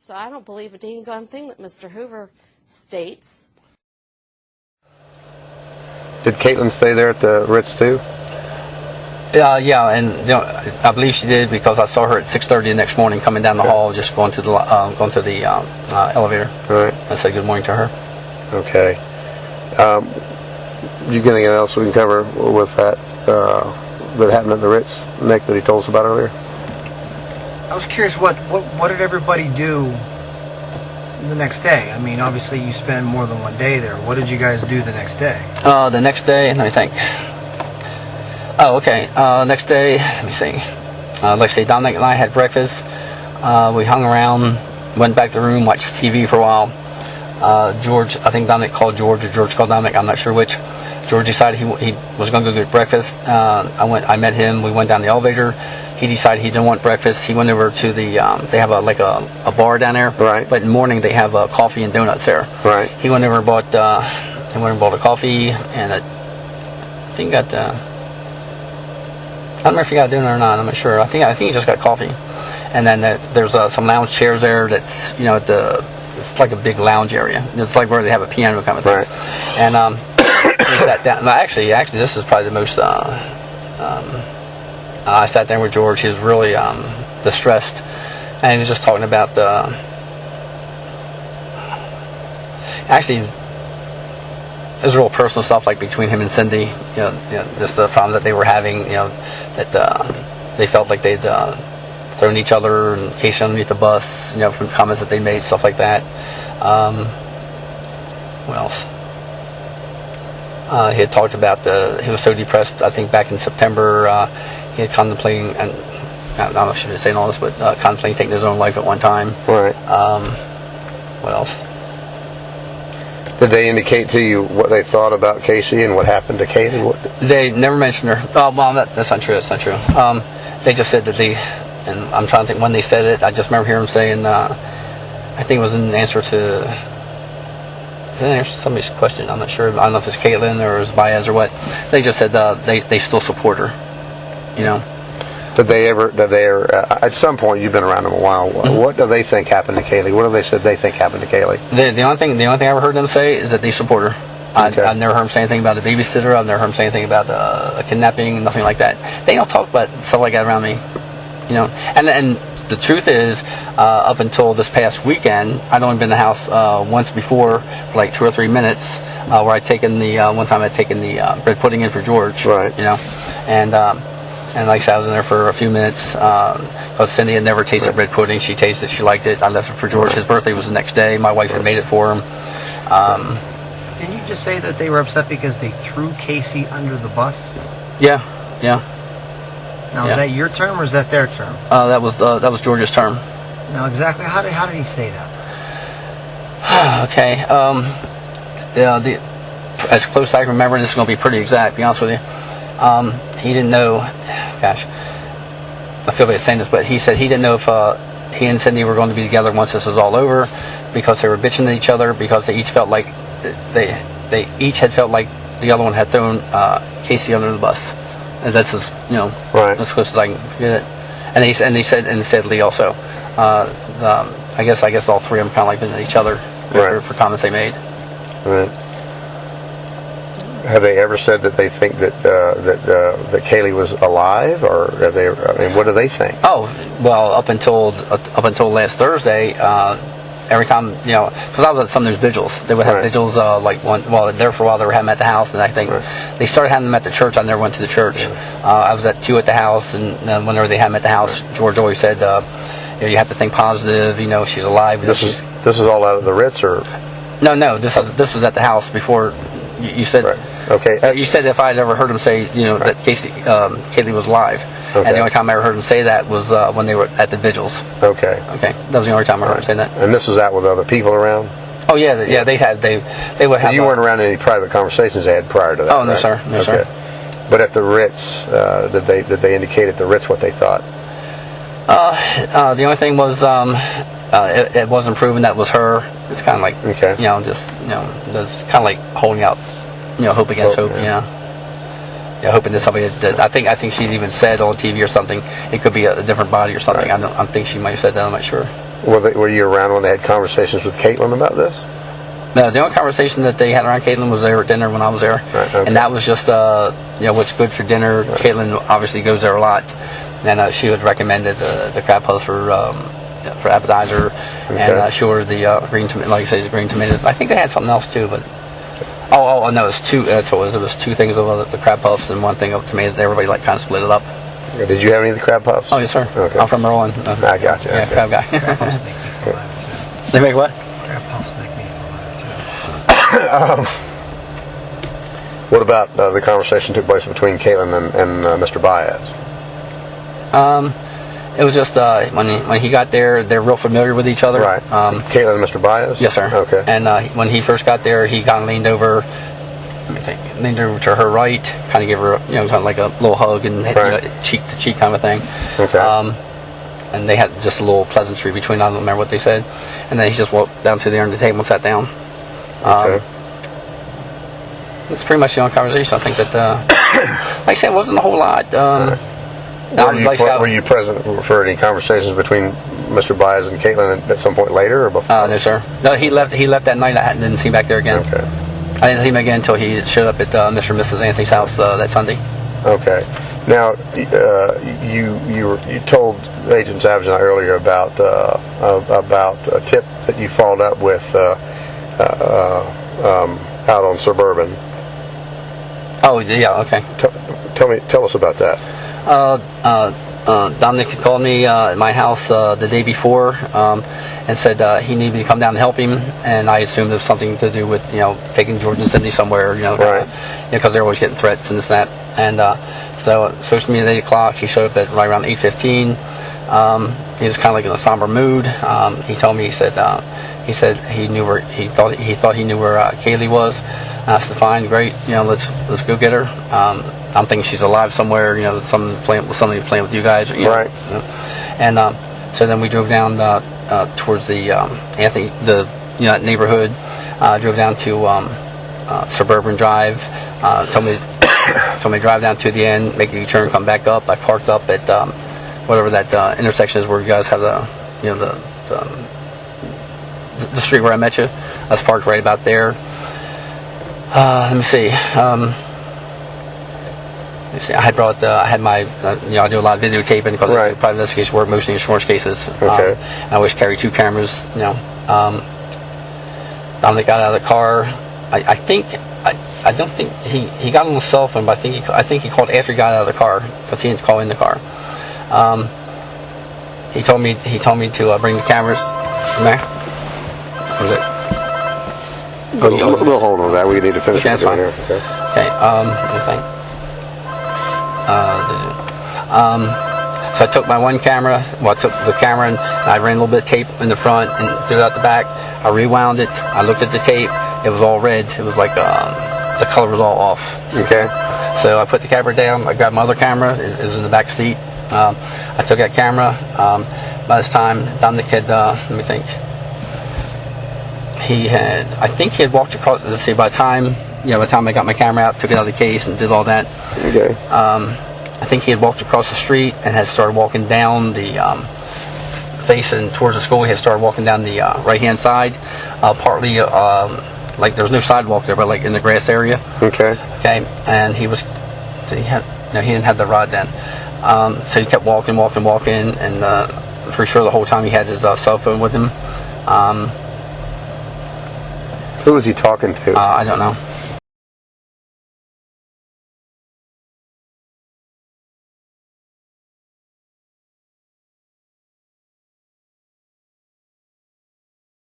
So I don't believe a dang thing that Mr. Hoover states. Did Caitlin stay there at the Ritz too? Yeah, and I believe she did because I saw her at 6:30 the next morning coming down the hall, just going to the elevator. Right. I said good morning to her. Okay. You got anything else we can cover with that happened at the Ritz, Nick, that he told us about earlier? I was curious, what did everybody do the next day? I mean, obviously you spend more than one day there. What did you guys do the next day? The next day, let me think. Oh, okay. Next day, let me see. Like I say, Dominic and I had breakfast. We hung around, went back to the room, watched TV for a while. George, I think Dominic called George, or George called Dominic, I'm not sure which. George decided he was going to go get breakfast. I met him. We went down the elevator. He decided he didn't want breakfast. He went over to the they have a bar down there. Right. But in the morning they have coffee and donuts there. Right. He went over and bought a coffee and I think got I don't know if he got dinner or not. I'm not sure. I think he just got coffee. And then there's some lounge chairs there. That's it's like a big lounge area. It's like where they have a piano kind of thing. Right. And we sat down. Actually, this is probably the most. I sat there with George. He was really distressed, and he was just talking about actually, it was real personal stuff, like between him and Cindy. Just the problems that they were having. That they felt like they'd thrown each other and Casey underneath the bus. From comments that they made, stuff like that. What else? He had talked about he was so depressed, I think back in September, he had contemplating, and I don't know if I should be saying all this, but contemplating taking his own life at one time. Right. What else? Did they indicate to you what they thought about Casey and what happened to Caylee? They never mentioned her. Oh, well, that's not true. That's not true. They just said that and I'm trying to think when they said it. I just remember hearing them saying, I think it was in answer to somebody's question. I'm not sure. I don't know if it's Caitlin or it was Baez or what. They just said they still support her. Did they ever? At some point, you've been around them a while. Mm-hmm. What do they think happened to Caylee? What have they said they think happened to Caylee? The only thing I ever heard them say is that they support her. Okay. I've never heard them say anything about a babysitter. I've never heard them say anything about a kidnapping, nothing like that. They don't talk about stuff like that around me. And the truth is, up until this past weekend, I'd only been in the house once before, for like 2 or 3 minutes, where one time I'd taken the bread pudding in for George. Right. And like I said, I was in there for a few minutes because Cindy had never tasted bread pudding. She tasted it. She liked it. I left it for George. His birthday was the next day. My wife had made it for him. Didn't you just say that they were upset because they threw Casey under the bus? Yeah. Now, is that your term or is that their term? That was George's term. Now, exactly how did he say that? Okay. As close as I can remember, this is going to be pretty exact, to be honest with you. He didn't know, gosh, I feel bad saying this, but he said he didn't know if he and Cindy were going to be together once this was all over, because they were bitching at each other, because they each felt like they each had felt like the other one had thrown Casey under the bus. And that's as right. As close as I can get it. And they said Lee also. I guess all three of them kind of like been at each other for comments they made. Right. Have they ever said that they think that Caylee was alive, or have they? I mean, what do they think? Oh, well, up until last Thursday, every time because I was at some of those vigils, they would have vigils there for a while. They were having them at the house, and I think they started having them at the church. I never went to the church. I was at 2 at the house, and whenever they had them at the house, George always said, you have to think positive. she's alive. This is all out of the Ritz, or? No. This was at the house before. You said. Right. Okay. You said if I had ever heard him say, that Caylee was alive, and the only time I ever heard him say that was when they were at the vigils. Okay. That was the only time I heard him say that. And this was out with other people around? Oh yeah. They would have. So you weren't around any private conversations they had prior to that? Oh no, sir. No, sir. But at the Ritz, did they indicate at the Ritz what they thought? The only thing was it wasn't proven that was her. It's kind of like it's kind of like holding out hope against hope. hoping that somebody had, I think she even said on TV or something it could be a different body or something. Right. I think she might have said that. I'm not sure. Were you around when they had conversations with Caitlin about this? No, the only conversation that they had around Caitlin was there at dinner when I was there, Right, okay. and that was just what's good for dinner. Right. Caitlin obviously goes there a lot, and she had recommended the crab puffs for appetizer, okay. And she ordered the green tomato, like I say, the green tomatoes. I think they had something else too, but no, it was two. That's what it was. It was two things of the crab puffs and one thing of tomatoes. Everybody kind of split it up. Did you have any of the crab puffs? Oh yes, sir. Okay. I'm from Merlin. I got you. Yeah, okay. crab guy. Crab puffs make me feel better too. They make what? Crab puffs make me feel better too. What about the conversation took place between Caitlin and Mr. Baez? It was just when he got there, they're real familiar with each other. Right. Caitlin and Mr. Baez? Yes, sir. Okay. And when he first got there, he kind of leaned over to her right, kind of gave her, kind of like a little hug and right. Cheek to cheek kind of thing. Okay. And they had just a little pleasantry between them. I don't remember what they said. And then he just walked down to the end of the table and sat down. Okay. It's pretty much the only conversation. I think that, like I said, it wasn't a whole lot. Were you present for any conversations between Mr. Baez and Caitlin at some point later or before? No, sir. No, he left that night. I didn't see him back there again. Okay. I didn't see him again until he showed up at Mr. and Mrs. Anthony's house that Sunday. Okay. Now, you told Agent Savage and I earlier about a tip that you followed up with out on Suburban. Oh yeah, okay. Tell us about that. Dominic had called me at my house the day before and said he needed me to come down and help him, and I assumed it was something to do with taking George and Cindy somewhere, right? Because they're always getting threats and this and that, and so supposed to meet at 8 o'clock. He showed up at right around 8:15. He was kind of like in a somber mood. He told me he said he knew where he thought he knew where Caylee was. I said, fine, great, let's go get her. I'm thinking she's alive somewhere, somebody playing with you guys, right? And so then we drove down towards the Anthony, that neighborhood. Drove down to Suburban Drive. Told me to drive down to the end, make a U-turn, come back up. I parked up at whatever that intersection is where you guys have the street where I met you. I was parked right about there. Let me see. I had my, I do a lot of videotaping because I do private investigation work, mostly insurance cases. Okay. I always carry 2 cameras. Dominic got out of the car. I don't think he got on the cell phone, but I think he called after he got out of the car because he didn't call in the car. He told me to bring the cameras. What was it? We'll hold on to that. We need to finish. Okay, that's fine. Here. Okay. Anything? So I took my one camera. Well, I took the camera and I ran a little bit of tape in the front and threw it out the back. I rewound it. I looked at the tape. It was all red. It was like the color was all off. Okay. So I put the camera down. I grabbed my other camera. It was in the back seat. I took that camera. By this time, Dominic had, let me think. I think he had walked across. Let's see. By the time I got my camera out, took it out of the case, and did all that. Okay. I think he had walked across the street and had started walking down the facing towards the school. He had started walking down the right-hand side, partly like there was no sidewalk there, but like in the grass area. Okay. Okay. And he didn't have the rod then. So he kept walking, and for sure the whole time he had his cell phone with him. Who was he talking to? I don't know.